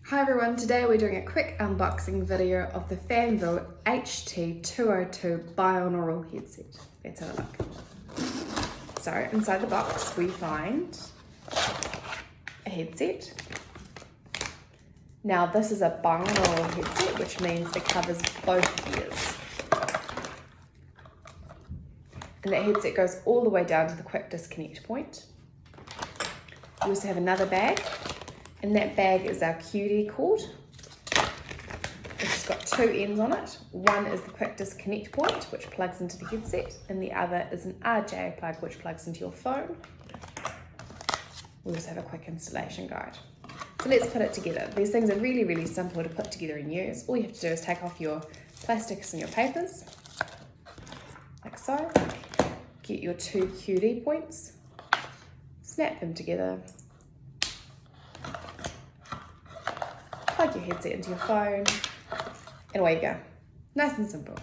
Hi everyone, today we're doing a quick unboxing video of the Fanvil HT202 binaural headset. Let's have a look. So inside the box we find a headset. Now this is a binaural headset, which means it covers both ears. And that headset goes all the way down to the quick disconnect point. We also have another bag. In that bag is our QD cord, which has got two ends on it. One is the quick disconnect point, which plugs into the headset, and the other is an RJ plug, which plugs into your phone. We also have a quick installation guide. So let's put it together. These things are really, really simple to put together and use. All you have to do is take off your plastics and your papers, like so. Get your two QD points, snap them together, plug your headset into your phone, and away you go. Nice and simple.